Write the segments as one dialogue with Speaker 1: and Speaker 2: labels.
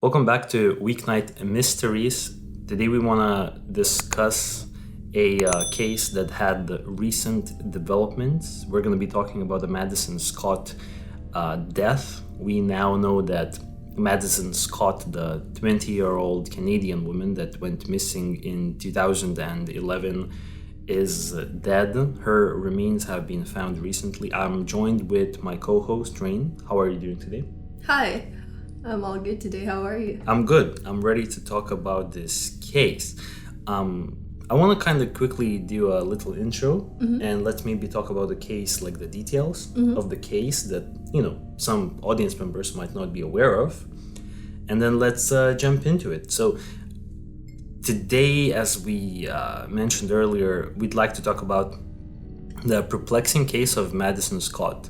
Speaker 1: Welcome back to Weeknight Mysteries. Today we want to discuss a case that had recent developments. We're going to be talking about the Madison Scott death. We now know that Madison Scott, the 20-year-old Canadian woman that went missing in 2011, is dead. Her remains have been found recently. I'm joined with my co-host, Rain. How are you doing today?
Speaker 2: Hi, I'm all good today. How are you?
Speaker 1: I'm good. I'm ready to talk about this case. I want to kind of quickly do a little intro and let's maybe talk about the case, like the details of the case that, some audience members might not be aware of. And then let's jump into it. So today, as we mentioned earlier, we'd like to talk about the perplexing case of Madison Scott,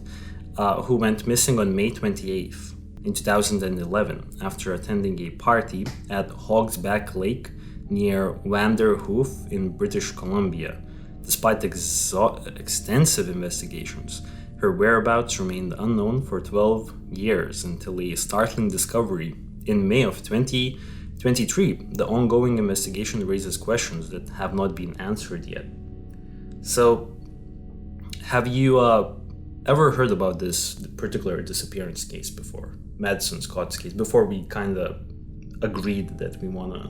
Speaker 1: who went missing on May 28th. In 2011, after attending a party at Hogsback Lake near Vanderhoof in British Columbia. Despite extensive investigations, her whereabouts remained unknown for 12 years until a startling discovery in May of 2023. The ongoing investigation raises questions that have not been answered yet. So, have you ever heard about this particular disappearance case before? Madison Scott's case, before we kind of agreed that we want to,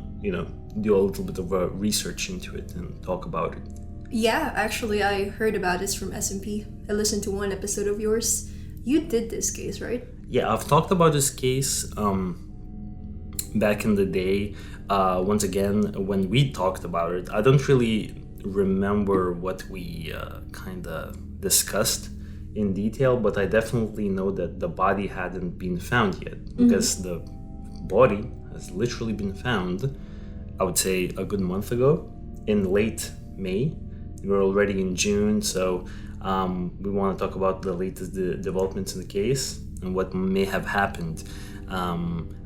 Speaker 1: do a little bit of research into it and talk about it.
Speaker 2: Yeah, actually, I heard about this from SMP. I listened to one episode of yours. You did this case, right?
Speaker 1: Yeah, I've talked about this case back in the day. Once again, when we talked about it, I don't really remember what we kind of discussed in detail, but I definitely know that the body hadn't been found yet because the body has literally been found, I would say, a good month ago in late May. We're already in June, so we want to talk about the latest developments in the case and what may have happened.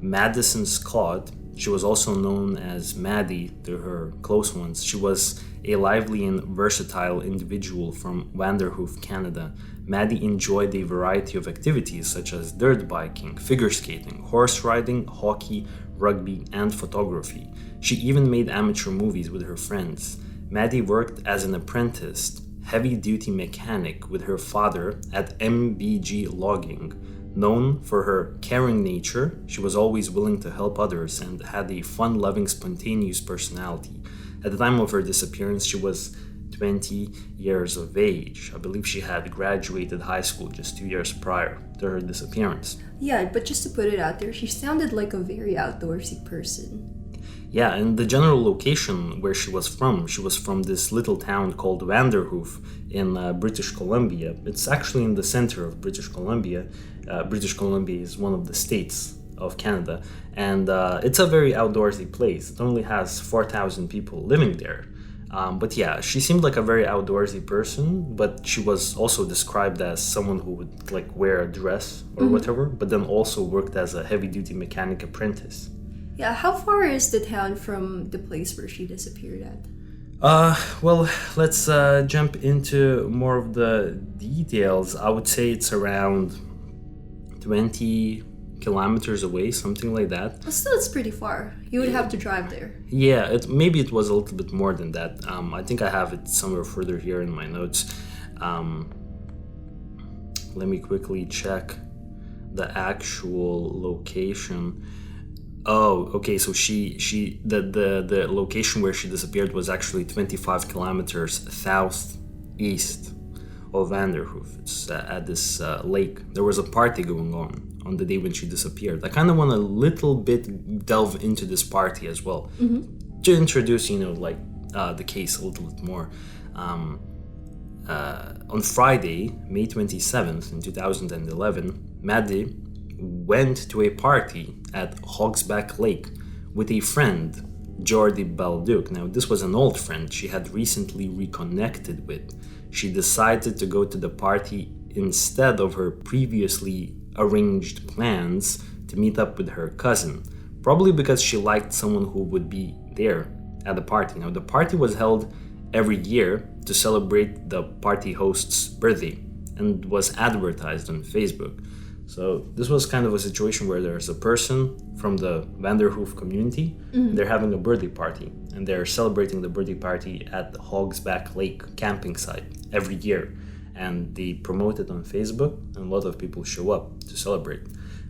Speaker 1: Madison Scott, she was also known as Maddy to her close ones. She was a lively and versatile individual from Vanderhoof, Canada. Maddy enjoyed a variety of activities such as dirt biking, figure skating, horse riding, hockey, rugby, and photography. She even made amateur movies with her friends. Maddy worked as an apprentice, heavy-duty mechanic with her father at MBG Logging. Known for her caring nature, she was always willing to help others and had a fun-loving, spontaneous personality. At the time of her disappearance, she was 20 years of age. I believe she had graduated high school just 2 years prior to her disappearance.
Speaker 2: Yeah, but just to put it out there, she sounded like a very outdoorsy person.
Speaker 1: Yeah, and the general location where she was from this little town called Vanderhoof in British Columbia. It's actually in the center of British Columbia. British Columbia is one of the states of Canada, and it's a very outdoorsy place. It only has 4,000 people living there. But yeah, she seemed like a very outdoorsy person, but she was also described as someone who would like wear a dress or whatever, but then also worked as a heavy-duty mechanic apprentice.
Speaker 2: Yeah, how far is the town from the place where she disappeared at?
Speaker 1: Well, let's jump into more of the details. I would say it's around 20 kilometers away, something like that.
Speaker 2: But still, it's pretty far. You would have to drive there.
Speaker 1: Yeah, maybe it was a little bit more than that. I think I have it somewhere further here in my notes. Let me quickly check the actual location. Oh, okay. So the location where she disappeared was actually 25 kilometers southeast of Vanderhoof. It's at this lake. There was a party going on the day when she disappeared. I kind of want a little bit delve into this party as well to introduce, the case a little bit more. On Friday, May 27th in 2011, Maddy went to a party at Hogsback Lake with a friend, Jordy Balduc. Now, this was an old friend she had recently reconnected with. She decided to go to the party instead of her previously arranged plans to meet up with her cousin, probably because she liked someone who would be there at the party. Now, the party was held every year to celebrate the party host's birthday and was advertised on Facebook. So this was kind of a situation where there's a person from the Vanderhoof community, and they're having a birthday party, and they're celebrating the birthday party at the Hogsback Lake camping site every year. And they promote it on Facebook, and a lot of people show up to celebrate.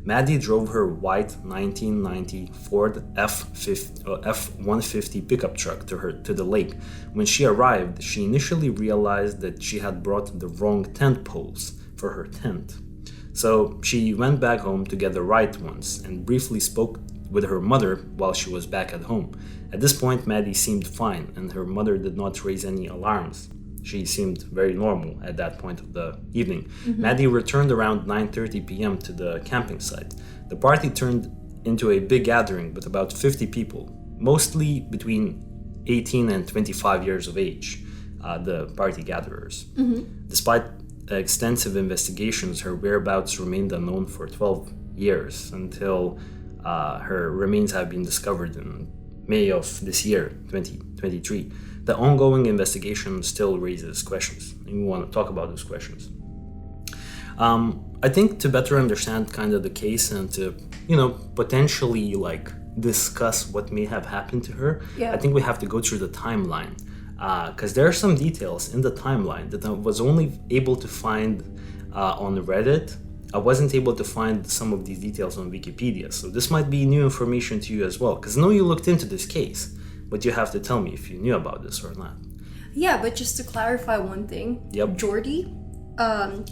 Speaker 1: Maddy drove her white 1990 Ford F-150 pickup truck to the lake. When she arrived, she initially realized that she had brought the wrong tent poles for her tent. So she went back home to get the right ones and briefly spoke with her mother while she was back at home. At this point, Maddy seemed fine, and her mother did not raise any alarms. She seemed very normal at that point of the evening. Maddy returned around 9:30 p.m. to the camping site. The party turned into a big gathering with about 50 people, mostly between 18 and 25 years of age, the party gatherers. Despite extensive investigations, her whereabouts remained unknown for 12 years until her remains have been discovered in May of this year, 2023. The ongoing investigation still raises questions, and we want to talk about those questions. I think to better understand kind of the case and to, potentially discuss what may have happened to her, I think we have to go through the timeline. Because there are some details in the timeline that I was only able to find on Reddit. I wasn't able to find some of these details on Wikipedia, so this might be new information to you as well. Because I know you looked into this case, but you have to tell me if you knew about this or not.
Speaker 2: Yeah, but just to clarify one thing.
Speaker 1: Yep.
Speaker 2: Jordy,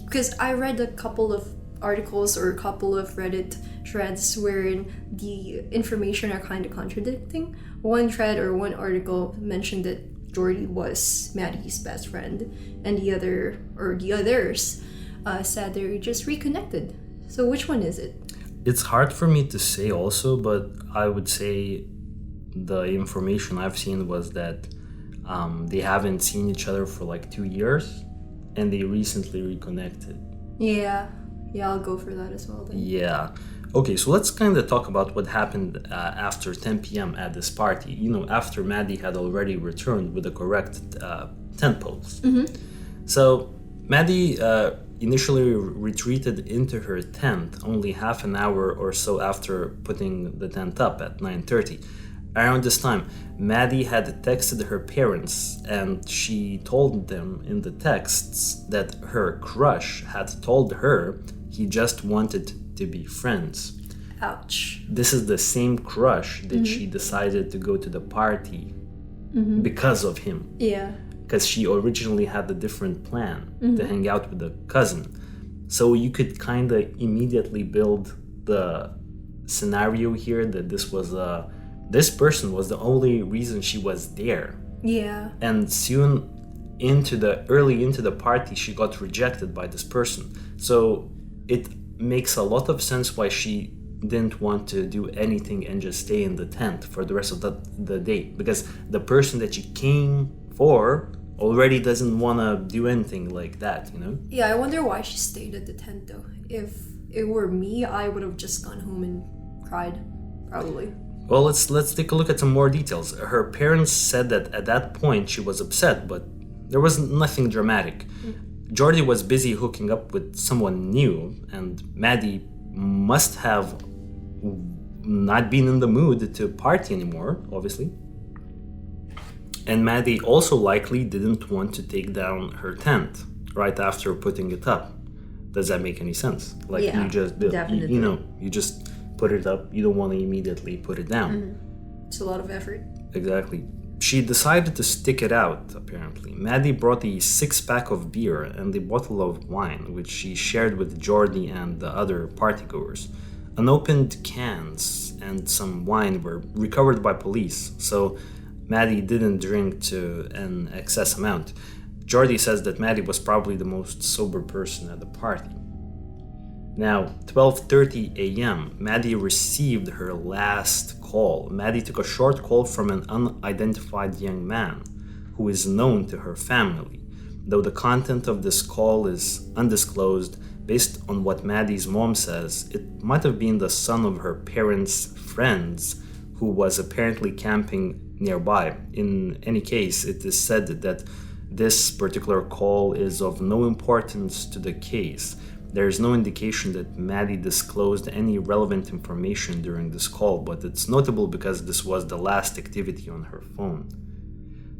Speaker 2: because I read a couple of articles or a couple of Reddit threads wherein the information are kind of contradicting. One thread or one article mentioned that Jordy was Maddy's best friend, and the others said they just reconnected. So which one is it?
Speaker 1: It's hard for me to say also, but I would say the information I've seen was that they haven't seen each other for 2 years, and they recently reconnected.
Speaker 2: Yeah, I'll go for that as well then.
Speaker 1: Yeah. Okay, so let's kind of talk about what happened after 10 p.m. at this party. After Maddy had already returned with the correct tent poles. So Maddy initially retreated into her tent only half an hour or so after putting the tent up at 9:30. Around this time, Maddy had texted her parents, and she told them in the texts that her crush had told her he just wanted to be friends.
Speaker 2: Ouch.
Speaker 1: This is the same crush that she decided to go to the party because of him.
Speaker 2: Yeah.
Speaker 1: Because she originally had a different plan to hang out with a cousin. So you could kind of immediately build the scenario here that this person was the only reason she was there.
Speaker 2: Yeah.
Speaker 1: And soon early into the party, she got rejected by this person. So it makes a lot of sense why she didn't want to do anything and just stay in the tent for the rest of the day, because the person that she came for already doesn't want to do anything like that,
Speaker 2: Yeah, I wonder why she stayed at the tent though. If it were me, I would have just gone home and cried, probably.
Speaker 1: Well, let's take a look at some more details. Her parents said that at that point she was upset, but there was nothing dramatic. Jordy was busy hooking up with someone new, and Maddy must have not been in the mood to party anymore, obviously. And Maddy also likely didn't want to take down her tent right after putting it up. Does that make any sense?
Speaker 2: Yeah,
Speaker 1: you just
Speaker 2: definitely.
Speaker 1: You just put it up. You don't want to immediately put it down.
Speaker 2: It's a lot of effort.
Speaker 1: Exactly. She decided to stick it out, apparently. Maddy brought a 6-pack of beer and a bottle of wine, which she shared with Jordy and the other partygoers. Unopened cans and some wine were recovered by police, so Maddy didn't drink to an excess amount. Jordy says that Maddy was probably the most sober person at the party. Now, 12:30 a.m., Maddy received her last call. Maddy took a short call from an unidentified young man who is known to her family, though the content of this call is undisclosed. Based on what Maddy's mom says, it might have been the son of her parents' friends who was apparently camping nearby. In any case, it is said that this particular call is of no importance to the case. There is no indication that Maddy disclosed any relevant information during this call, but it's notable because this was the last activity on her phone.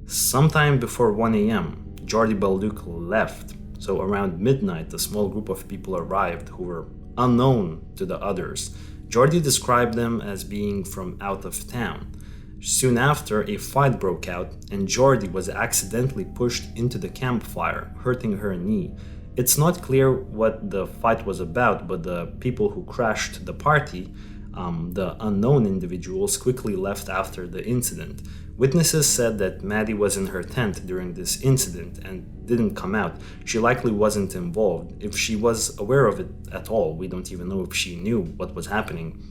Speaker 1: Sometime before 1 a.m., Jordi Balduc left, so around midnight, a small group of people arrived who were unknown to the others. Jordi described them as being from out of town. Soon after, a fight broke out, and Jordi was accidentally pushed into the campfire, hurting her knee. It's not clear what the fight was about, but the people who crashed the party, the unknown individuals, quickly left after the incident. Witnesses said that Maddy was in her tent during this incident and didn't come out. She likely wasn't involved. If she was aware of it at all, we don't even know if she knew what was happening.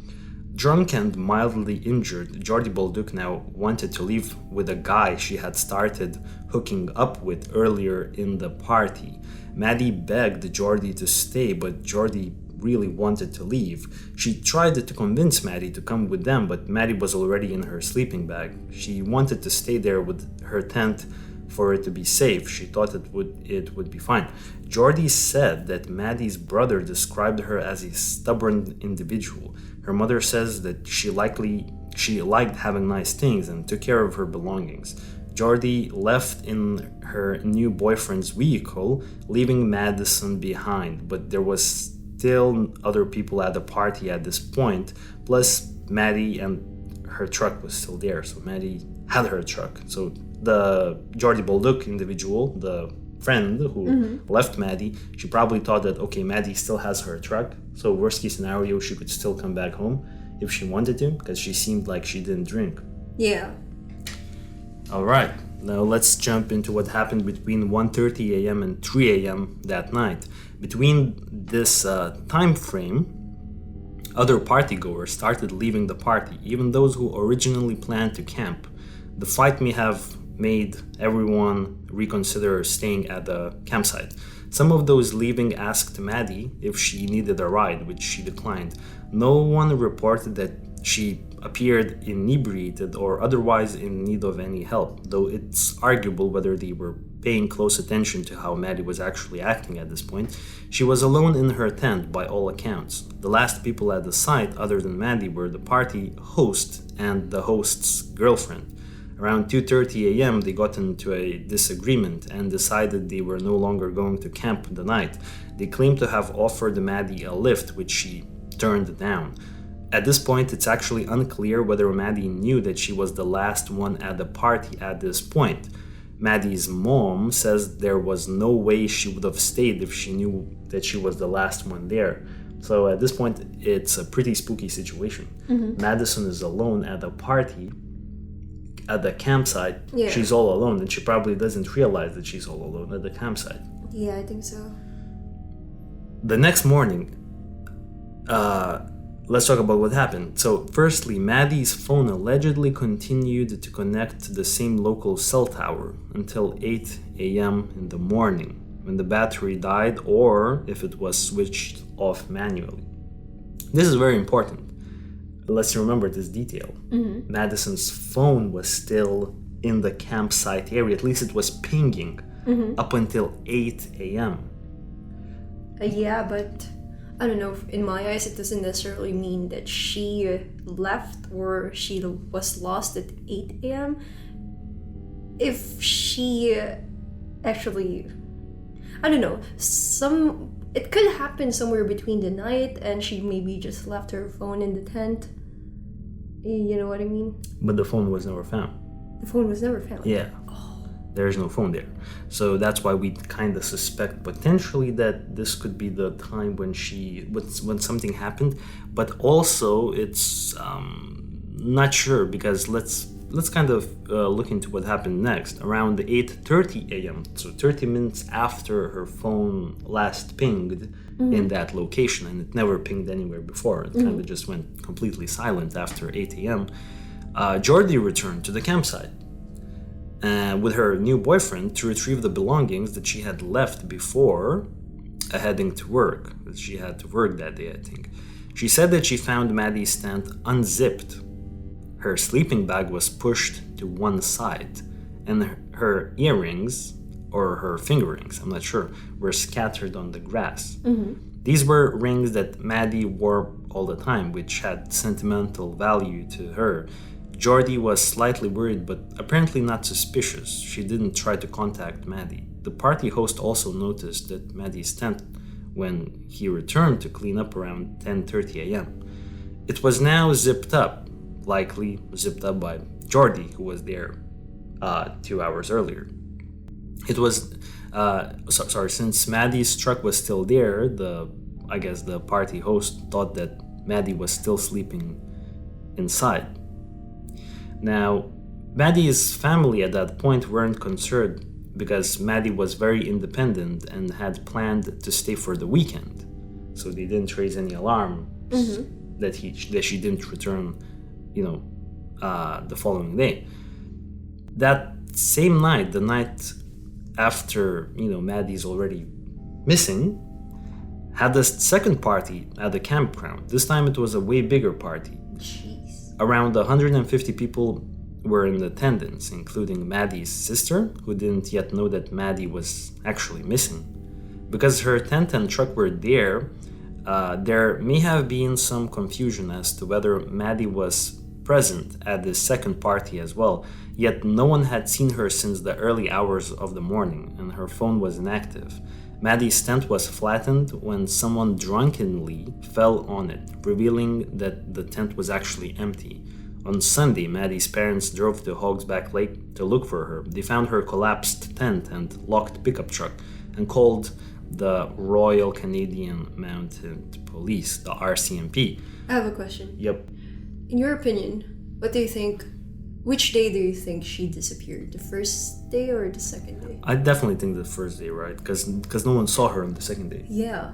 Speaker 1: Drunk and mildly injured, Jordi Balduc now wanted to leave with a guy she had started hooking up with earlier in the party. Maddy begged Jordi to stay, but Jordi really wanted to leave. She tried to convince Maddy to come with them, but Maddy was already in her sleeping bag. She wanted to stay there with her tent for it to be safe. She thought it would be fine. Jordi said that Maddy's brother described her as a stubborn individual. Her mother says that she liked having nice things and took care of her belongings. Jordi left in her new boyfriend's vehicle, leaving Madison behind, but there was still other people at the party at this point, plus Maddy and her truck was still there, so Maddy had her truck. So the Jordi Balduc individual, the friend who left Maddy, she probably thought that, okay, Maddy still has her truck, so worst case scenario, she could still come back home if she wanted to, because she seemed like she didn't drink.
Speaker 2: Yeah.
Speaker 1: All right, now let's jump into what happened between 1:30 a.m. and 3 a.m. that night. Between this time frame, other partygoers started leaving the party, even those who originally planned to camp. The fight may have made everyone reconsider staying at the campsite. Some of those leaving asked Maddy if she needed a ride, which she declined. No one reported that she appeared inebriated or otherwise in need of any help, though it's arguable whether they were paying close attention to how Maddy was actually acting at this point. She was alone in her tent by all accounts. The last people at the site other than Maddy were the party host and the host's girlfriend. Around 2:30 a.m. they got into a disagreement and decided they were no longer going to camp the night. They claimed to have offered Maddy a lift, which she turned down. At this point, it's actually unclear whether Maddy knew that she was the last one at the party at this point. Maddy's mom says there was no way she would have stayed if she knew that she was the last one there. So at this point, it's a pretty spooky situation. Madison is alone at the party, at the campsite.
Speaker 2: Yeah.
Speaker 1: She's all alone, and she probably doesn't realize that she's all alone at the campsite.
Speaker 2: Yeah, I think so.
Speaker 1: The next morning, let's talk about what happened. So, firstly, Maddy's phone allegedly continued to connect to the same local cell tower until 8 a.m. in the morning, when the battery died or if it was switched off manually. This is very important. Let's remember this detail. Madison's phone was still in the campsite area. At least it was pinging up until 8 a.m.
Speaker 2: Yeah, but I don't know. In my eyes, it doesn't necessarily mean that she left or she was lost at 8 a.m. If she actually, I don't know, it could happen somewhere between the night and she maybe just left her phone in the tent. You know what I mean?
Speaker 1: But the phone was never found.
Speaker 2: The phone was never found.
Speaker 1: Yeah. There's no phone there. So that's why we kind of suspect potentially that this could be the time when when something happened. But also it's not sure, because let's kind of look into what happened next. Around 8:30 a.m., so 30 minutes after her phone last pinged in that location, and it never pinged anywhere before. It kind of just went completely silent after 8 a.m. Jordi returned to the campsite with her new boyfriend to retrieve the belongings that she had left before heading to work. She had to work that day, I think. She said that she found Maddy's tent unzipped. Her sleeping bag was pushed to one side, and her earrings, or her finger rings, I'm not sure, were scattered on the grass. These were rings that Maddy wore all the time, which had sentimental value to her. Jordy was slightly worried, but apparently not suspicious. She didn't try to contact Maddy. The party host also noticed that Maddy's tent when he returned to clean up around 10:30 a.m. It was now zipped up, likely zipped up by Jordy, who was there 2 hours earlier. It was, since Maddy's truck was still there, I guess the party host thought that Maddy was still sleeping inside. Now, Maddy's family at that point weren't concerned because Maddy was very independent and had planned to stay for the weekend. So they didn't raise any alarm that she didn't return, the following day. That same night, the night after, Maddy's already missing, had a second party at the campground. This time it was a way bigger party.
Speaker 2: Jeez.
Speaker 1: Around 150 people were in attendance, including Maddy's sister, who didn't yet know that Maddy was actually missing. Because her tent and truck were there may have been some confusion as to whether Maddy was present at the second party as well, yet no one had seen her since the early hours of the morning, and her phone was inactive. Maddy's tent was flattened when someone drunkenly fell on it, revealing that the tent was actually empty. On Sunday, Maddy's parents drove to Hogsback Lake to look for her. They found her collapsed tent and locked pickup truck and called the Royal Canadian Mounted Police, the RCMP.
Speaker 2: I have a question.
Speaker 1: Yep.
Speaker 2: In your opinion, which day do you think she disappeared? The first day or the second day?
Speaker 1: I definitely think the first day, right? Because no one saw her on the second day.
Speaker 2: Yeah.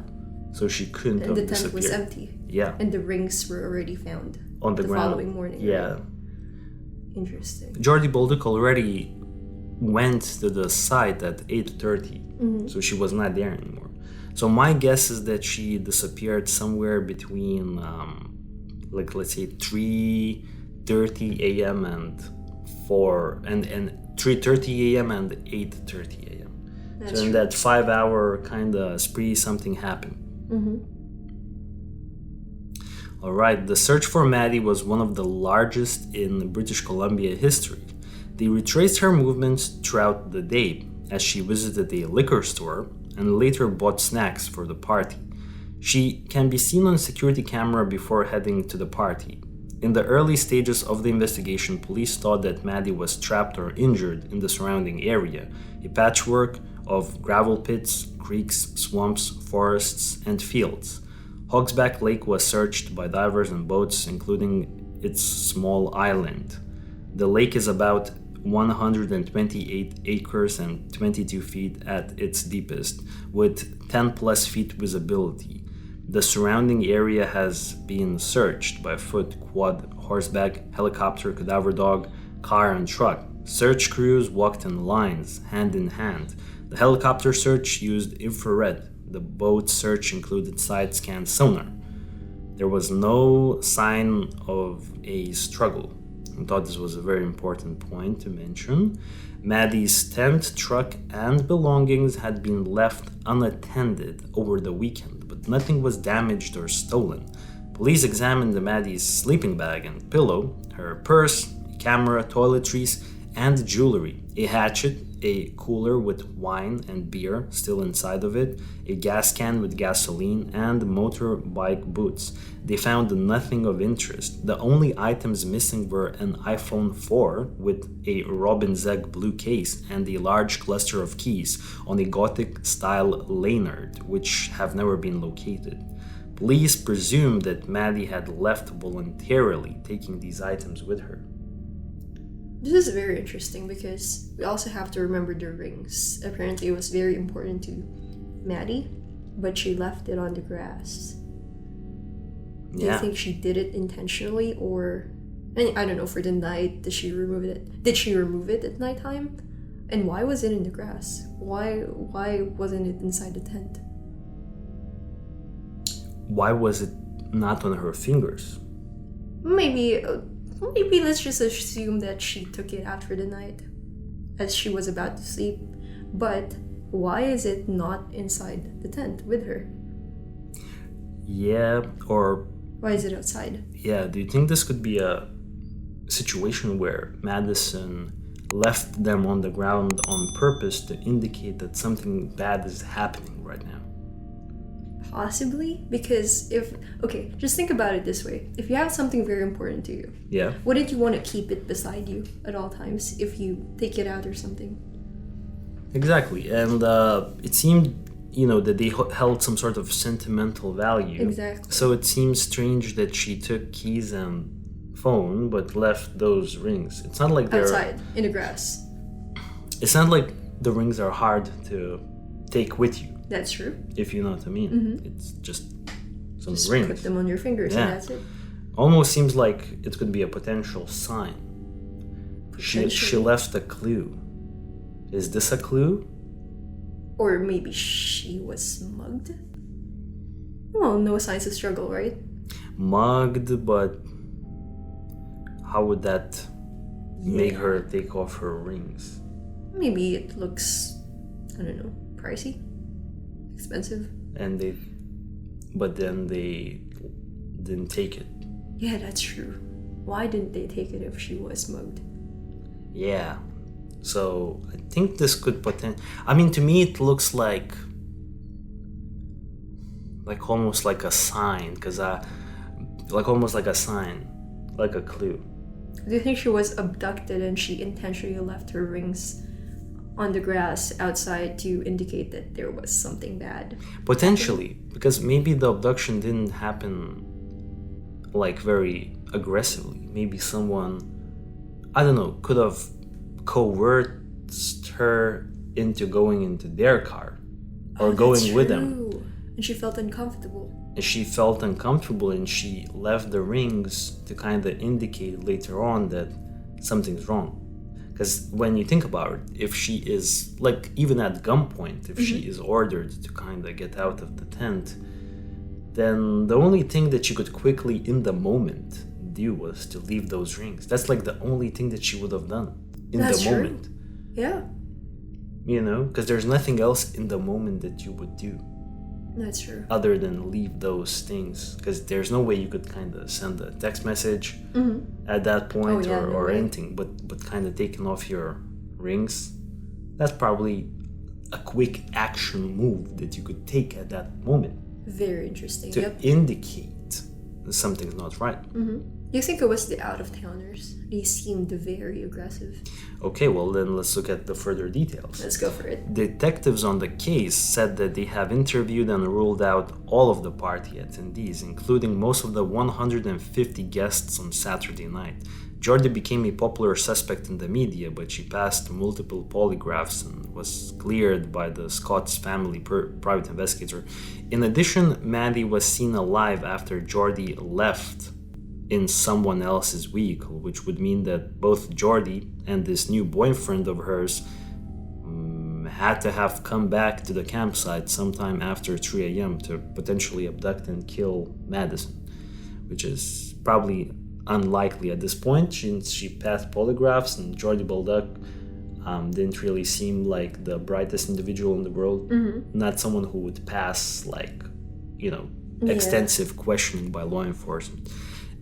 Speaker 1: So she couldn't have
Speaker 2: And the
Speaker 1: disappeared.
Speaker 2: tent was empty.
Speaker 1: Yeah.
Speaker 2: And the rings were already found.
Speaker 1: On the ground.
Speaker 2: Following morning.
Speaker 1: Yeah.
Speaker 2: Right? Interesting.
Speaker 1: Jordy Bolduc already went to the site at 8:30, so she was not there anymore. So my guess is that she disappeared somewhere between, let's say 3:30 a.m. and 3:30 a.m. and 8:30 a.m.
Speaker 2: That's
Speaker 1: so in
Speaker 2: true.
Speaker 1: that 5-hour kind of spree, something happened. All right, the search for Maddy was one of the largest in British Columbia history. They retraced her movements throughout the day as she visited a liquor store and later bought snacks for the party. She can be seen on security camera before heading to the party. In the early stages of the investigation, police thought that Maddy was trapped or injured in the surrounding area, a patchwork of gravel pits, creeks, swamps, forests, and fields. Hogsback Lake was searched by divers and boats, including its small island. The lake is about 128 acres and 22 feet at its deepest, with 10 plus feet visibility. The surrounding area has been searched by foot, quad, horseback, helicopter, cadaver dog, car, and truck. Search crews walked in lines, hand in hand. The helicopter search used infrared. The boat search included side scan sonar. There was no sign of a struggle. I thought this was a very important point to mention. Maddy's tent, truck, and belongings had been left unattended over the weekend, but nothing was damaged or stolen. Police examined Maddy's sleeping bag and pillow, her purse, camera, toiletries, and jewelry, a hatchet, a cooler with wine and beer still inside of it, a gas can with gasoline, and motorbike boots. They found nothing of interest. The only items missing were an iPhone 4 with a robin's egg blue case and a large cluster of keys on a Gothic-style lanyard, which have never been located. Police presumed that Maddy had left voluntarily, taking these items with her.
Speaker 2: This is very interesting because we also have to remember the rings. Apparently, it was very important to Maddy, but she left it on the grass. Do you think she did it intentionally, or I don't know, for the night? Did she remove it at nighttime? And why was it in the grass? Why wasn't it inside the tent?
Speaker 1: Why was it not on her fingers?
Speaker 2: Maybe let's just assume that she took it after the night as she was about to sleep. But why is it not inside the tent with her?
Speaker 1: Yeah, or
Speaker 2: Why is it outside?
Speaker 1: yeah, do you think this could be a situation where Madison left them on the ground on purpose to indicate that something bad is happening right now?
Speaker 2: Possibly, because just think about it this way. If you have something very important to you,
Speaker 1: Yeah.
Speaker 2: wouldn't you want to keep it beside you at all times if you take it out or something?
Speaker 1: Exactly, and it seemed, that they held some sort of sentimental value.
Speaker 2: Exactly.
Speaker 1: So it seems strange that she took keys and phone, but left those rings. It's not like they're
Speaker 2: Outside, in the grass.
Speaker 1: It's not like the rings are hard to take with you,
Speaker 2: That's true.
Speaker 1: if you know what I mean.
Speaker 2: Mm-hmm.
Speaker 1: It's just some
Speaker 2: Just
Speaker 1: rings.
Speaker 2: put them on your fingers
Speaker 1: Yeah.
Speaker 2: and that's it.
Speaker 1: Almost seems like it could be a potential sign. She
Speaker 2: Potentially.
Speaker 1: left a clue. Is this a clue?
Speaker 2: Or maybe she was mugged? Well, no signs of struggle, right?
Speaker 1: Mugged, but how would that make
Speaker 2: Yeah.
Speaker 1: her take off her rings?
Speaker 2: Maybe it looks, I don't know, pricey? Expensive?
Speaker 1: But then they didn't take it.
Speaker 2: Yeah, that's true. Why didn't they take it if she was mugged?
Speaker 1: Yeah. So I think this could to me it looks like almost like a sign, almost like a sign, like a clue.
Speaker 2: Do you think she was abducted and she intentionally left her rings on the grass outside to indicate that there was something bad?
Speaker 1: Potentially, because maybe the abduction didn't happen very aggressively. Maybe someone, I don't know, could have coerced her into going into their car or going with them.
Speaker 2: And she felt uncomfortable.
Speaker 1: And she felt uncomfortable and she left the rings to kind of indicate later on that something's wrong. Because when you think about it, if she is, even at gunpoint, if she is ordered to kind of get out of the tent, then the only thing that she could quickly, in the moment, do was to leave those rings. That's the only thing that she would have done in
Speaker 2: That's
Speaker 1: the
Speaker 2: true.
Speaker 1: moment.
Speaker 2: Yeah,
Speaker 1: Because there's nothing else in the moment that you would do
Speaker 2: that's true.
Speaker 1: other than leave those things. Because there's no way you could kind of send a text message at that point or anything. But kind of taking off your rings, that's probably a quick action move that you could take at that moment
Speaker 2: Very interesting.
Speaker 1: to
Speaker 2: Yep.
Speaker 1: indicate something's not right.
Speaker 2: You think it was the out-of-towners? They seemed very aggressive.
Speaker 1: Okay, well then let's look at the further details.
Speaker 2: Let's go for it.
Speaker 1: Detectives on the case said that they have interviewed and ruled out all of the party attendees, including most of the 150 guests on Saturday night. Jordy became a popular suspect in the media, but she passed multiple polygraphs and was cleared by the Scott's family private investigator. In addition, Maddy was seen alive after Jordy left in someone else's vehicle, which would mean that both Jordy and this new boyfriend of hers had to have come back to the campsite sometime after 3 a.m. to potentially abduct and kill Madison, which is probably unlikely at this point since she passed polygraphs and Jordy Baldock didn't really seem like the brightest individual in the world. Not someone who would pass extensive questioning by law enforcement.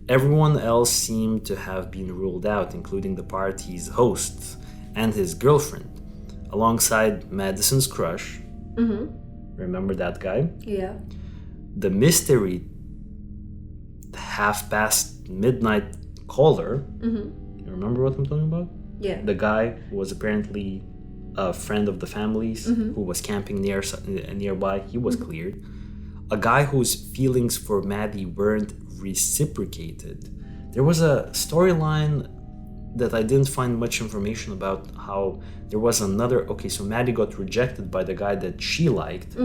Speaker 1: Everyone else seemed to have been ruled out, including the party's host and his girlfriend, alongside Madison's crush. Remember that guy?
Speaker 2: Yeah.
Speaker 1: The mystery half-past midnight caller. You remember what I'm talking about?
Speaker 2: Yeah.
Speaker 1: The guy who was apparently a friend of the family's who was camping nearby. He was cleared. A guy whose feelings for Maddy weren't reciprocated. There was a storyline that I didn't find much information about, how there was another, so Maddy got rejected by the guy that she liked,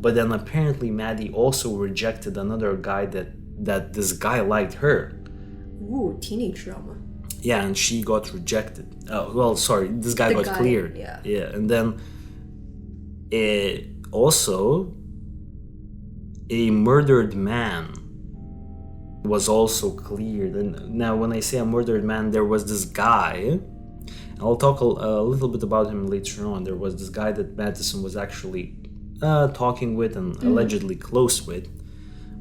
Speaker 1: but then apparently Maddy also rejected another guy that this guy liked her.
Speaker 2: Ooh, teenage drama.
Speaker 1: Yeah, and she got rejected. This guy got cleared.
Speaker 2: Yeah.
Speaker 1: And then also a murdered man was also cleared. And now when I say a murdered man, there was this guy, I'll talk a little bit about him later on. There was this guy that Madison was actually talking with and allegedly close with,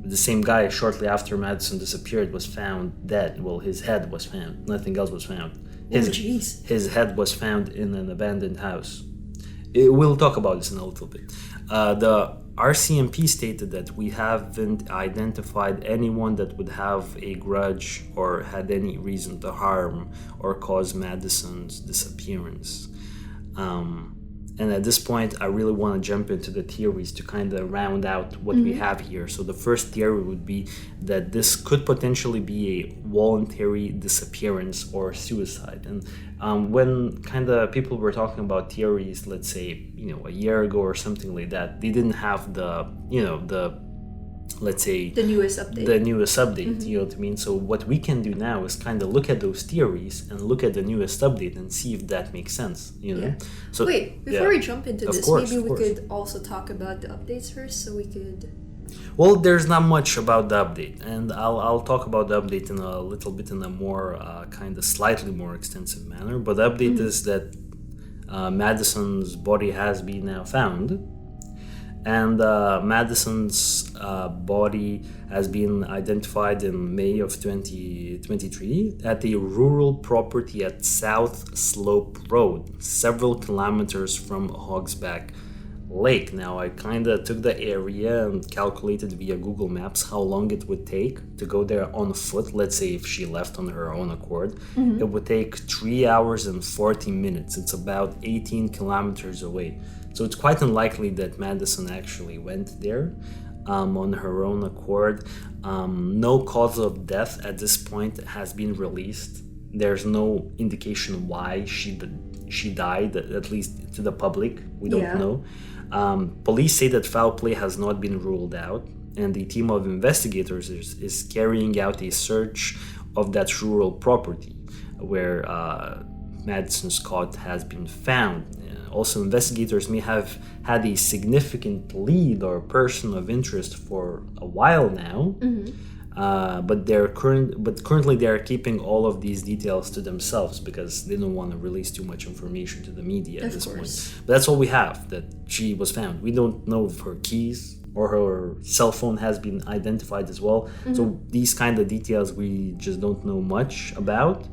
Speaker 1: the same guy, shortly after Madison disappeared, was found dead. Well, his head was found. Nothing else was found. His head was found in an abandoned house. We'll talk about this in a little bit. The RCMP stated that we haven't identified anyone that would have a grudge or had any reason to harm or cause Madison's disappearance. And at this point, I really want to jump into the theories to kind of round out what we have here. So the first theory would be that this could potentially be a voluntary disappearance or suicide. And when kind of people were talking about theories, let's say, a year ago or something like that, they didn't have let's say
Speaker 2: the newest update.
Speaker 1: You know what I mean? So what we can do now is kind of look at those theories and look at the newest update and see if that makes sense,
Speaker 2: Yeah.
Speaker 1: So
Speaker 2: wait, before we jump into this, maybe we could also talk about the updates first, so we could.
Speaker 1: Well, there's not much about the update, and I'll talk about the update in a little bit in a more kind of slightly more extensive manner. But the update is that Madison's body has been now found. And Madison's body has been identified in May of 2023 at a rural property at South Slope Road, several kilometers from Hogsback Lake. Now, I kind of took the area and calculated via Google Maps how long it would take to go there on foot. Let's say if she left on her own accord, it would take 3 hours and 40 minutes. It's about 18 kilometers away. So it's quite unlikely that Madison actually went there on her own accord. No cause of death at this point has been released. There's no indication why she died, at least to the public. We don't know. Police say that foul play has not been ruled out, and the team of investigators is carrying out a search of that rural property where Madison Scott has been found. Also, investigators may have had a significant lead or person of interest for a while now, but currently they are keeping all of these details to themselves because they don't want to release too much information to the media at this point. But that's all we have, that she was found. We don't know if her keys or her cell phone has been identified as well. So these kind of details we just don't know much about.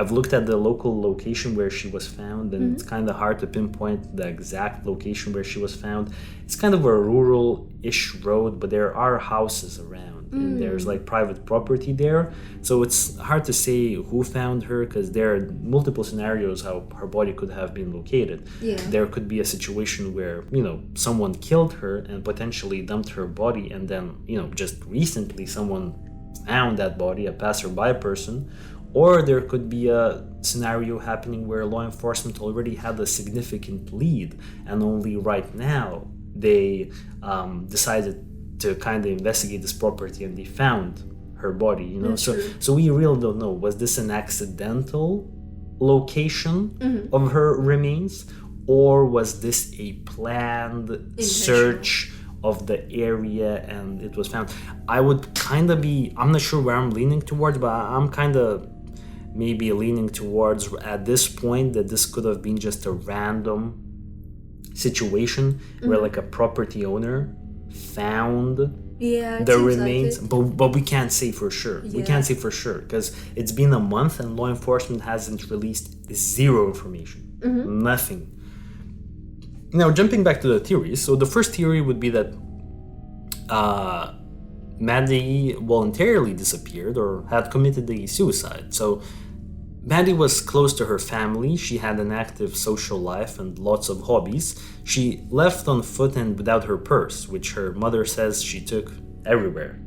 Speaker 1: I've looked at the local location where she was found, and it's kind of hard to pinpoint the exact location where she was found. It's kind of a rural-ish road, but there are houses around, and there's like private property there. So it's hard to say who found her because there are multiple scenarios how her body could have been located. There could be a situation where, someone killed her and potentially dumped her body, and then, just recently someone found that body, a passerby person. Or there could be a scenario happening where law enforcement already had a significant lead, and only right now they decided to kind of investigate this property and they found her body. So we really don't know. Was this an accidental location of her remains, or was this a planned search of the area and it was found? I would kind of I'm not sure where I'm leaning towards, but I'm kind of maybe leaning towards at this point that this could have been just a random situation where like a property owner found the remains, but we can't say for sure. We can't say for sure because it's been a month and law enforcement hasn't released zero information. Nothing. Now, jumping back to the theories, so the first theory would be that Maddy voluntarily disappeared or had committed a suicide. So Maddy was close to her family. She had an active social life and lots of hobbies. She left on foot and without her purse, which her mother says she took everywhere.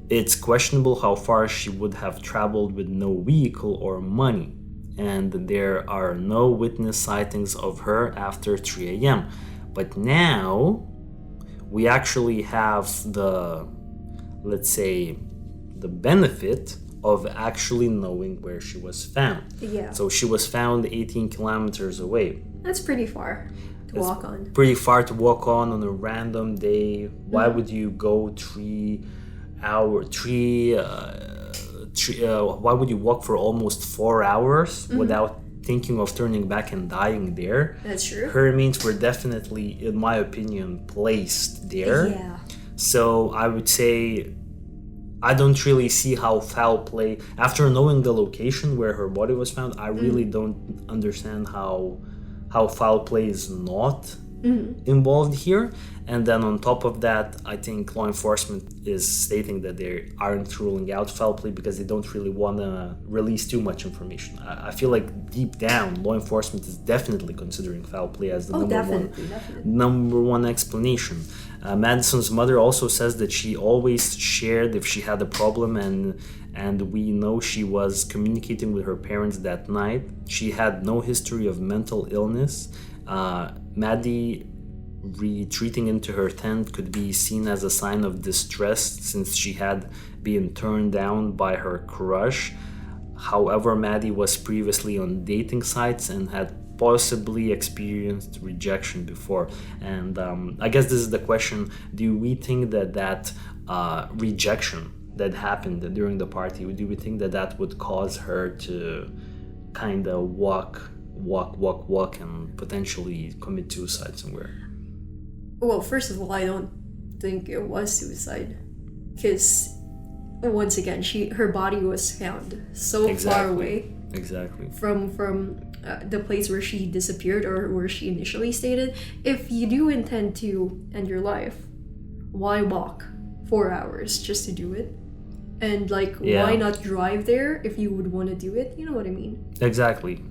Speaker 1: It's questionable how far she would have traveled with no vehicle or money. And there are no witness sightings of her after 3 a.m. But now we actually have the benefit of actually knowing where she was found. So she was found 18 kilometers away.
Speaker 2: That's pretty far to walk on.
Speaker 1: Pretty far to walk on a random day. Why would you go 3 hours? Why would you walk for almost 4 hours without thinking of turning back and dying there?
Speaker 2: That's true.
Speaker 1: Her remains were definitely, in my opinion, placed there. So I would say I don't really see how foul play, after knowing the location where her body was found, I really don't understand how foul play is not involved here. And then on top of that, I think law enforcement is stating that they aren't ruling out foul play because they don't really want to release too much information. I feel like deep down, law enforcement is definitely considering foul play as the number one explanation. Madison's mother also says that she always shared if she had a problem, and we know she was communicating with her parents that night. She had no history of mental illness. Maddy retreating into her tent could be seen as a sign of distress since she had been turned down by her crush. However, Maddy was previously on dating sites and had possibly experienced rejection before. And I guess this is the question: do we think that rejection that happened during the party, do we think that would cause her to kind of walk and potentially commit suicide somewhere?
Speaker 2: Well, first of all, I don't think it was suicide, because once again, her body was found so far away.
Speaker 1: Exactly.
Speaker 2: From the place where she disappeared, or where she initially stated. If you do intend to end your life, why walk 4 hours just to do it? And why not drive there if you would want to do it? You know what I mean?
Speaker 1: Exactly.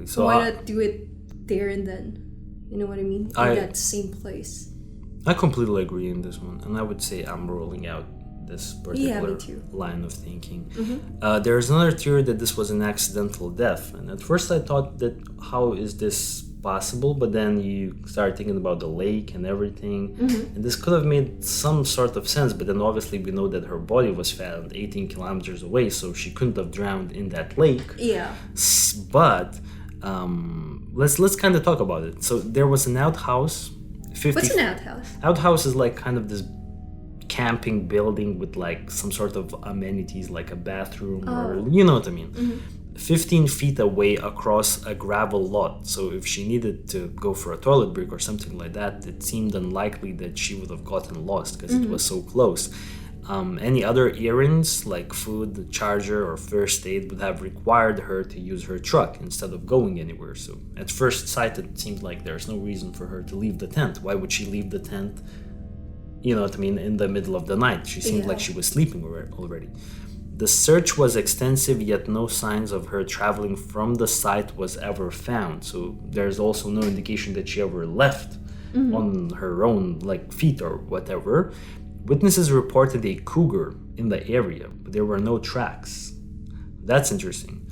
Speaker 1: So
Speaker 2: why not do it there and then? You know what I mean? In that same place.
Speaker 1: I completely agree in this one, and I would say I'm ruling out this particular line of thinking. There's another theory that this was an accidental death, and at first I thought that how is this possible, but then you start thinking about the lake and everything, and this could have made some sort of sense, but then obviously we know that her body was found 18 kilometers away, so she couldn't have drowned in that lake. But let's kind of talk about it. So there was an outhouse.
Speaker 2: What's an outhouse?
Speaker 1: Outhouse is like kind of this camping building with like some sort of amenities, like a bathroom, or you know what I mean. 15 feet away across a gravel lot. So if she needed to go for a toilet break or something like that, it seemed unlikely that she would have gotten lost because it was so close. Any other errands like food, charger, or first aid would have required her to use her truck instead of going anywhere. So at first sight, it seemed like there's no reason for her to leave the tent. Why would she leave the tent, you know what I mean, in the middle of the night? She seemed like she was sleeping already. The search was extensive, yet no signs of her traveling from the site was ever found. So there's also no indication that she ever left on her own, like feet or whatever. Witnesses reported a cougar in the area, but there were no tracks. That's interesting.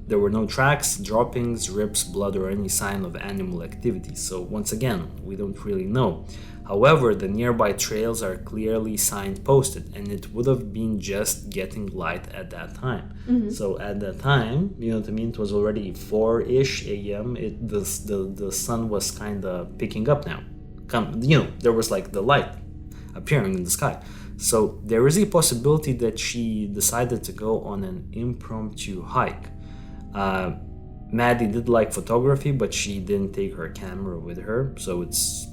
Speaker 1: There were no tracks, droppings, rips, blood, or any sign of animal activity. So once again, we don't really know. However, the nearby trails are clearly signposted, and it would have been just getting light at that time. So at that time, you know what I mean, it was already 4-ish a.m. The sun was kind of picking up now. There was like the light appearing in the sky. So there is a possibility that she decided to go on an impromptu hike. Maddy did like photography, but she didn't take her camera with her, so it's,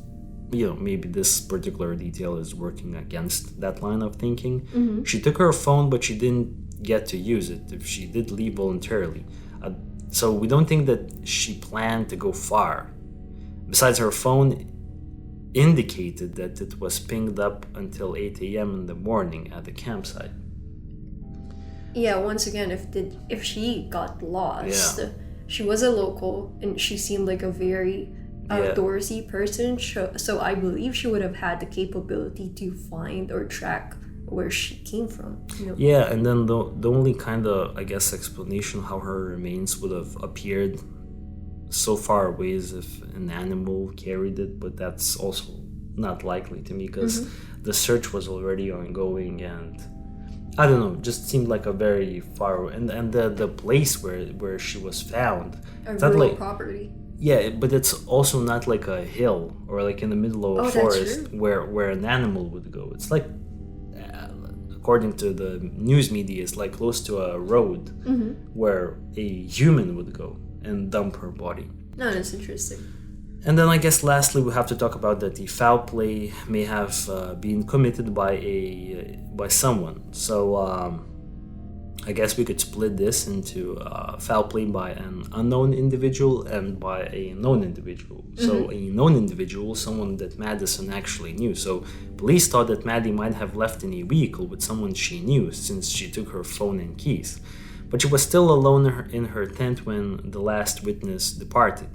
Speaker 1: maybe this particular detail is working against that line of thinking. She took her phone, but she didn't get to use it if she did leave voluntarily. So we don't think that she planned to go far. Besides, her phone indicated that it was pinged up until 8 a.m. in the morning at the campsite.
Speaker 2: Yeah, once again, if she got lost, she was a local and she seemed like a very outdoorsy person, so I believe she would have had the capability to find or track where she came from.
Speaker 1: Yeah, and then the only kind of, I guess, explanation how her remains would have appeared so far away as if an animal carried it, but that's also not likely to me because the search was already ongoing, and I don't know, just seemed like a very far away, and the place where she was found,
Speaker 2: it's rural like property.
Speaker 1: Yeah, but it's also not like a hill or like in the middle of a forest where an animal would go. It's like, according to the news media, it's like close to a road where a human would go and dump her body.
Speaker 2: No, that's interesting.
Speaker 1: And then I guess lastly we have to talk about that the foul play may have been committed by someone. So I guess we could split this into foul play by an unknown individual and by a known individual. So a known individual, someone that Madison actually knew. So police thought that Maddy might have left in a vehicle with someone she knew since she took her phone and keys. But she was still alone in her tent when the last witness departed.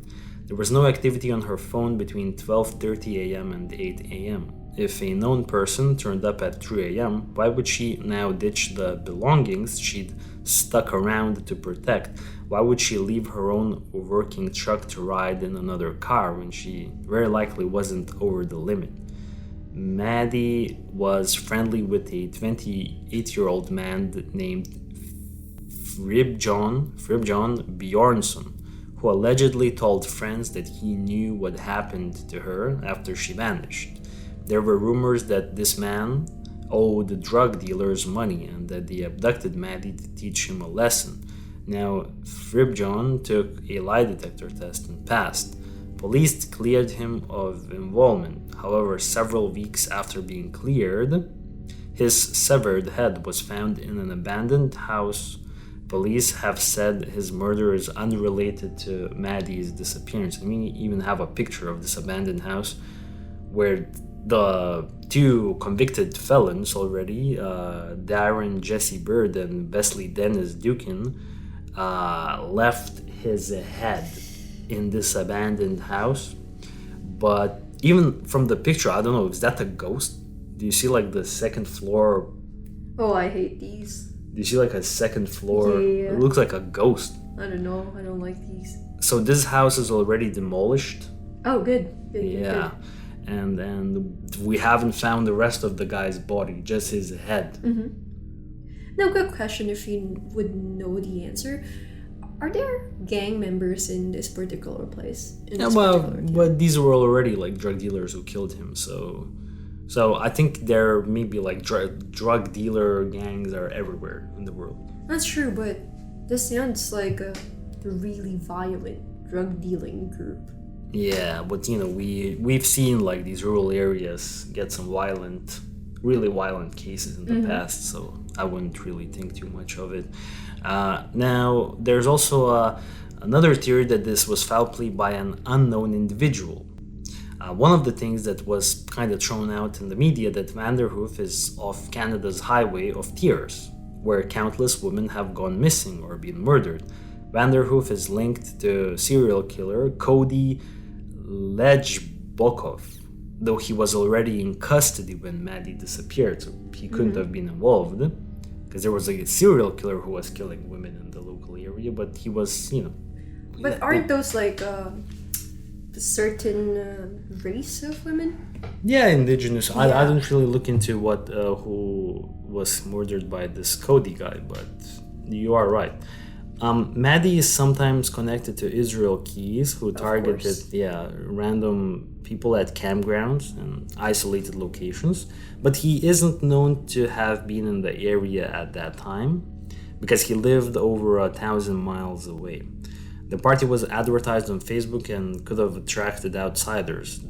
Speaker 1: There was no activity on her phone between 12:30 a.m. and 8 a.m. If a known person turned up at 3 a.m., why would she now ditch the belongings she'd stuck around to protect? Why would she leave her own working truck to ride in another car when she very likely wasn't over the limit? Maddy was friendly with a 28-year-old man named Fribjon Bjornsson, who allegedly told friends that he knew what happened to her after she vanished. There were rumors that this man owed drug dealers money and that they abducted Maddy to teach him a lesson. Now, Fribjon took a lie detector test and passed. Police cleared him of involvement. However, several weeks after being cleared, his severed head was found in an abandoned house. Police have said his murder is unrelated to Maddy's disappearance. And we even have a picture of this abandoned house where the two convicted felons already, Darren Jesse Bird and Wesley Dennis Dukin, left his head in this abandoned house. But even from the picture, I don't know, is that a ghost? Do you see like the second floor?
Speaker 2: Oh, I hate these.
Speaker 1: Do you see like a second floor?
Speaker 2: Yeah.
Speaker 1: It looks like a ghost.
Speaker 2: I don't know. I don't like these.
Speaker 1: So this house is already demolished.
Speaker 2: Oh, good.
Speaker 1: Yeah.
Speaker 2: Good.
Speaker 1: And we haven't found the rest of the guy's body, just his head.
Speaker 2: Now, quick question, if you would know the answer. Are there gang members in this particular place?
Speaker 1: But these were already like drug dealers who killed him, so I think there may be like drug dealer gangs are everywhere in the world.
Speaker 2: That's true, but this sounds like a really violent drug dealing group.
Speaker 1: Yeah, but we've seen like these rural areas get some really violent cases in the past, so I wouldn't really think too much of it. Now, there's also another theory that this was foul play by an unknown individual. One of the things that was kind of thrown out in the media that Vanderhoof is off Canada's highway of tears, where countless women have gone missing or been murdered. Vanderhoof is linked to serial killer Cody Lejbokov, though he was already in custody when Maddy disappeared, so he couldn't have been involved, because there was a serial killer who was killing women in the local area, but he was,
Speaker 2: But aren't those like a certain race of women?
Speaker 1: Yeah, indigenous. Yeah. I don't really look into what who was murdered by this Cody guy, but you are right. Maddy is sometimes connected to Israel Keys, who targeted random people at campgrounds and isolated locations, but he isn't known to have been in the area at that time because he lived over 1,000 miles away. The party was advertised on Facebook and could have attracted outsiders.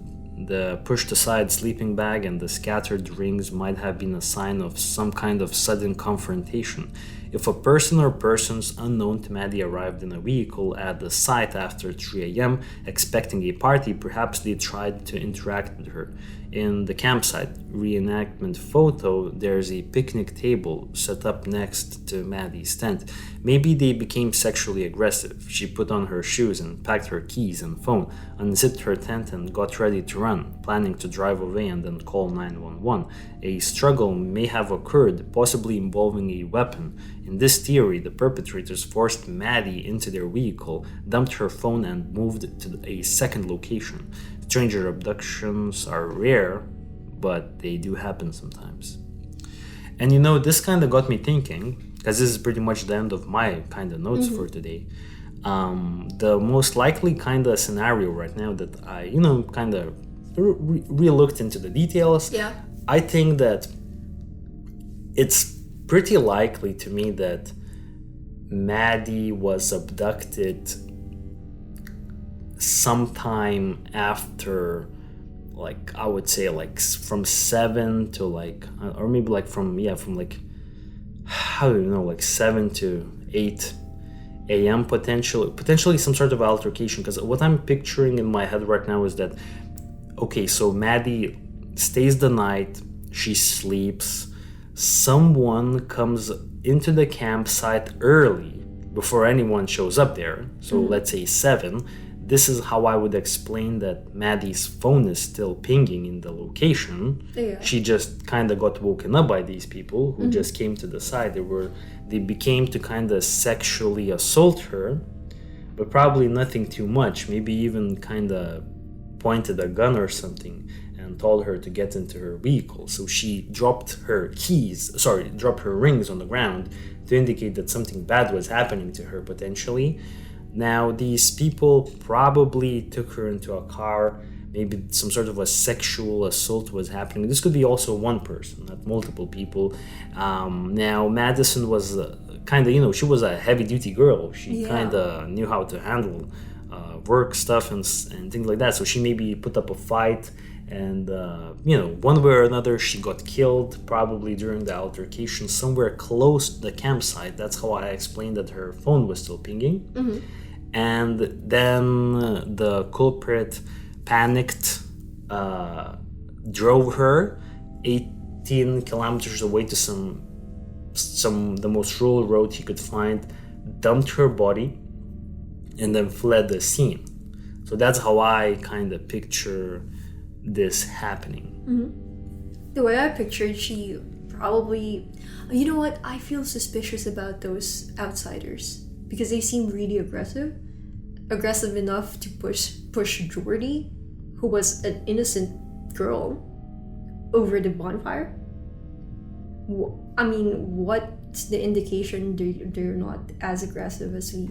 Speaker 1: The pushed aside sleeping bag and the scattered rings might have been a sign of some kind of sudden confrontation. If a person or persons unknown to Maddy arrived in a vehicle at the site after 3 a.m. expecting a party, perhaps they tried to interact with her. In the campsite reenactment photo, there's a picnic table set up next to Maddy's tent. Maybe they became sexually aggressive. She put on her shoes and packed her keys and phone, unzipped her tent and got ready to run, planning to drive away and then call 911. A struggle may have occurred, possibly involving a weapon. In this theory, the perpetrators forced Maddy into their vehicle, dumped her phone, and moved to a second location. Stranger abductions are rare, but they do happen sometimes. And this kind of got me thinking, because this is pretty much the end of my kind of notes for today. The most likely kind of scenario right now that I, kind of re-looked into the details.
Speaker 2: Yeah.
Speaker 1: I think that it's pretty likely to me that Maddy was abducted sometime after, like, I would say, like, from 7 to, like, or maybe, like, from like, how do you know, like, 7 to 8 a.m. potentially some sort of altercation, because what I'm picturing in my head right now is that, okay, so Maddy stays the night, she sleeps, someone comes into the campsite early before anyone shows up there, so let's say 7. This is how I would explain that Maddy's phone is still pinging in the location.
Speaker 2: Yeah.
Speaker 1: She just kind of got woken up by these people who just came to the side. They became to kind of sexually assault her, but probably nothing too much. Maybe even kind of pointed a gun or something and told her to get into her vehicle. So she dropped her rings on the ground to indicate that something bad was happening to her potentially. Now, these people probably took her into a car. Maybe some sort of a sexual assault was happening. This could be also one person, not multiple people. Now, Madison was kind of, she was a heavy-duty girl. She kind of knew how to handle work stuff and things like that. So she maybe put up a fight, and one way or another, she got killed probably during the altercation somewhere close to the campsite. That's how I explained that her phone was still pinging. And then the culprit panicked, drove her 18 kilometers away to the most rural road he could find, dumped her body, and then fled the scene. So that's how I kind of picture this happening.
Speaker 2: The way I pictured, she probably... You know what? I feel suspicious about those outsiders because they seem really aggressive enough to push Jordy, who was an innocent girl, over the bonfire. I mean, what's the indication they're not as aggressive as we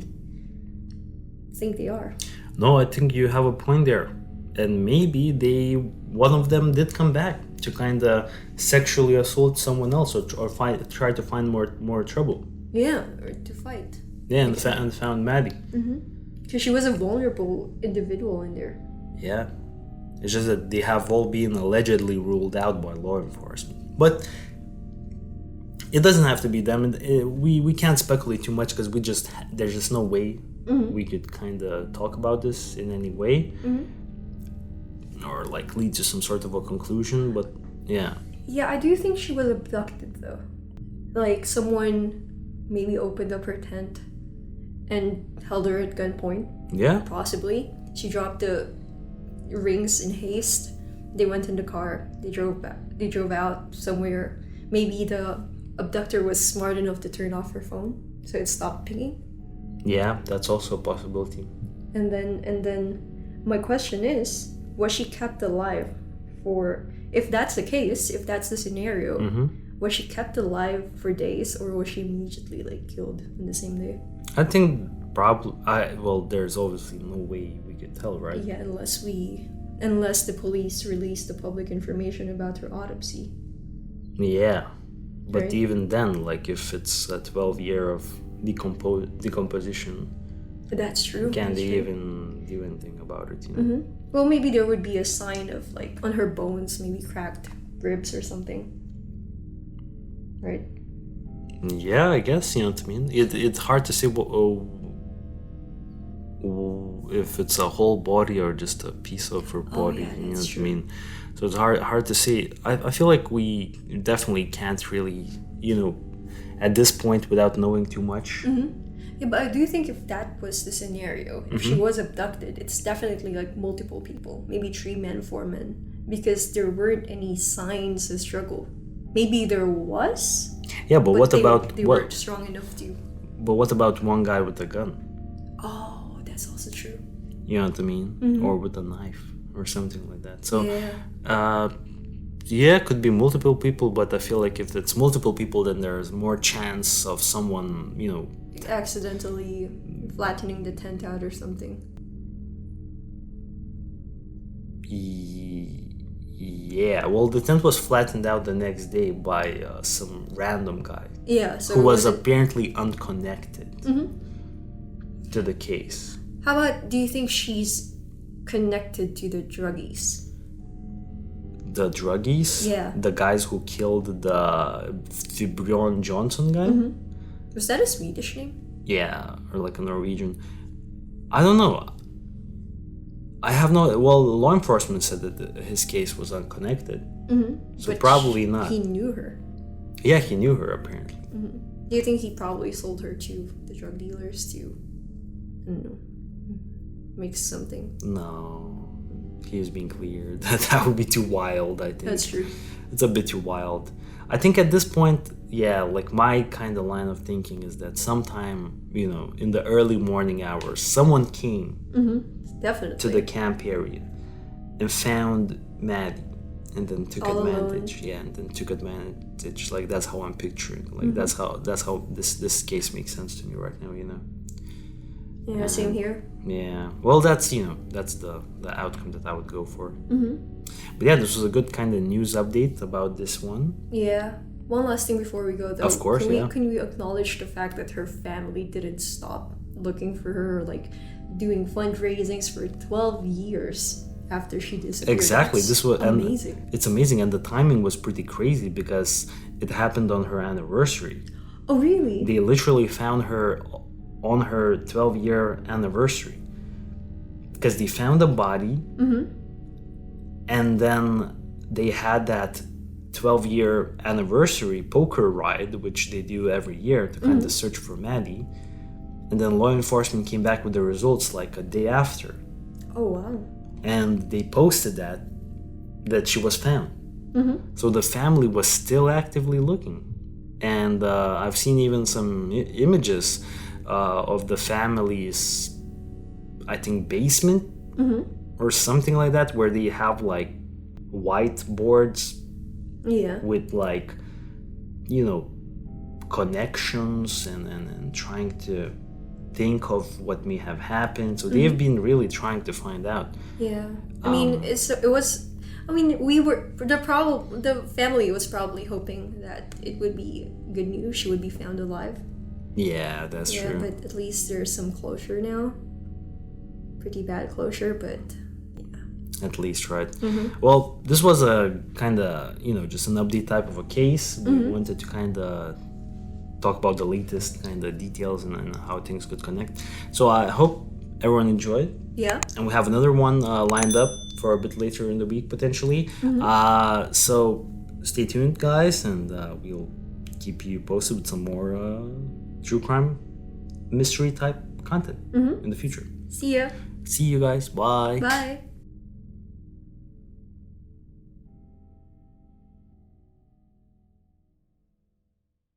Speaker 2: think they are?
Speaker 1: No, I think you have a point there. And maybe one of them did come back to kind of sexually assault someone else or try to find more trouble.
Speaker 2: Yeah, or to fight.
Speaker 1: Yeah, and found Maddy.
Speaker 2: Because she was a vulnerable individual in there.
Speaker 1: Yeah. It's just that they have all been allegedly ruled out by law enforcement. But it doesn't have to be them. We can't speculate too much because there's just no way we could kind of talk about this in any way. Or like lead to some sort of a conclusion, but yeah.
Speaker 2: Yeah, I do think she was abducted though. Like someone maybe opened up her tent and held her at gunpoint.
Speaker 1: Yeah.
Speaker 2: Possibly. She dropped the rings in haste. They went in the car. They drove back. They drove out somewhere. Maybe the abductor was smart enough to turn off her phone so it stopped pinging.
Speaker 1: Yeah, that's also a possibility.
Speaker 2: And then my question is, was she kept alive if that's the case, if that's the scenario, was she kept alive for days or was she immediately like killed in the same day?
Speaker 1: I think there's obviously no way we could tell, right?
Speaker 2: Yeah, unless the police release the public information about her autopsy.
Speaker 1: Yeah. But
Speaker 2: right?
Speaker 1: Even then, like if it's a 12-year of decomposition,
Speaker 2: that's true.
Speaker 1: Can
Speaker 2: that's
Speaker 1: they
Speaker 2: true.
Speaker 1: even do anything about it? You know?
Speaker 2: Well, maybe there would be a sign of like on her bones, maybe cracked ribs or something, right?
Speaker 1: Yeah, I guess, you know what I mean. It's hard to say if it's a whole body or just a piece of her body.
Speaker 2: Yeah,
Speaker 1: you know what
Speaker 2: true.
Speaker 1: I mean. So it's hard to say. I feel like we definitely can't really, at this point without knowing too much.
Speaker 2: Yeah, but I do think if that was the scenario, if she was abducted, it's definitely like multiple people, maybe 3 men, 4 men, because there weren't any signs of struggle. Maybe there was.
Speaker 1: Yeah, but what about
Speaker 2: they weren't strong enough to.
Speaker 1: But what about one guy with a gun?
Speaker 2: Oh, that's also true.
Speaker 1: You know what I mean? Or with a knife or something like that. So,
Speaker 2: yeah,
Speaker 1: it could be multiple people, but I feel like if it's multiple people, then there's more chance of someone,
Speaker 2: accidentally flattening the tent out or something.
Speaker 1: Yeah, well, the tent was flattened out the next day by some random guy.
Speaker 2: Yeah, so
Speaker 1: who was apparently unconnected to the case.
Speaker 2: How about, do you think she's connected to the druggies.
Speaker 1: The druggies?
Speaker 2: Yeah.
Speaker 1: The guys who killed the Bjorn Johnson guy?
Speaker 2: Was that a Swedish name?
Speaker 1: Yeah, or like a Norwegian. I don't know. I have no... Well, law enforcement said that his case was unconnected. So
Speaker 2: But
Speaker 1: probably not.
Speaker 2: He knew her.
Speaker 1: Yeah, he knew her, apparently.
Speaker 2: Do you think he probably sold her to the drug dealers to, I don't know, make something?
Speaker 1: No. He was being cleared. That would be too wild, I think.
Speaker 2: That's true.
Speaker 1: It's a bit too wild. I think at this point, yeah, like my kind of line of thinking is that sometime, you know, in the early morning hours, someone came
Speaker 2: Definitely.
Speaker 1: to the camp area and found Maddy and then took
Speaker 2: All
Speaker 1: advantage. Yeah, and then took advantage. Like that's how I'm picturing. Like that's how this case makes sense to me right now, you know.
Speaker 2: Yeah, same here.
Speaker 1: Yeah. Well, that's, you know, that's the outcome that I would go for. But yeah, this was a good kind of news update about this one.
Speaker 2: Yeah. One last thing before we go, though.
Speaker 1: Of course,
Speaker 2: Can we acknowledge the fact that her family didn't stop looking for her, like doing fundraisings for 12 years after she disappeared?
Speaker 1: Exactly.
Speaker 2: That's
Speaker 1: this was
Speaker 2: amazing.
Speaker 1: And it's amazing, and the timing was pretty crazy because it happened on her anniversary.
Speaker 2: Oh, really?
Speaker 1: They literally found her on her 12-year anniversary because they found a body, and then they had that 12-year anniversary poker ride, which they do every year to kind of search for Maddy. And then law enforcement came back with the results like a day after.
Speaker 2: Oh, wow.
Speaker 1: And they posted that she was found. So the family was still actively looking. And I've seen even some images of the family's, I think, basement or something like that, where they have like whiteboards with like, you know, connections and trying to think of what may have happened. So they've been really trying to find out.
Speaker 2: Yeah. I mean, the family was probably hoping that it would be good news. She would be found alive.
Speaker 1: Yeah, that's true.
Speaker 2: But at least there's some closure now. Pretty bad closure, but yeah.
Speaker 1: At least, right? Well, this was a kind of, you know, just an update type of a case. We wanted to kind of talk about the latest kind of details and how things could connect. So I hope everyone enjoyed.
Speaker 2: Yeah.
Speaker 1: And we have another one lined up for a bit later in the week, potentially. So stay tuned, guys, and we'll keep you posted with some more true crime mystery type content in the future.
Speaker 2: See ya.
Speaker 1: See you guys. Bye.
Speaker 2: Bye.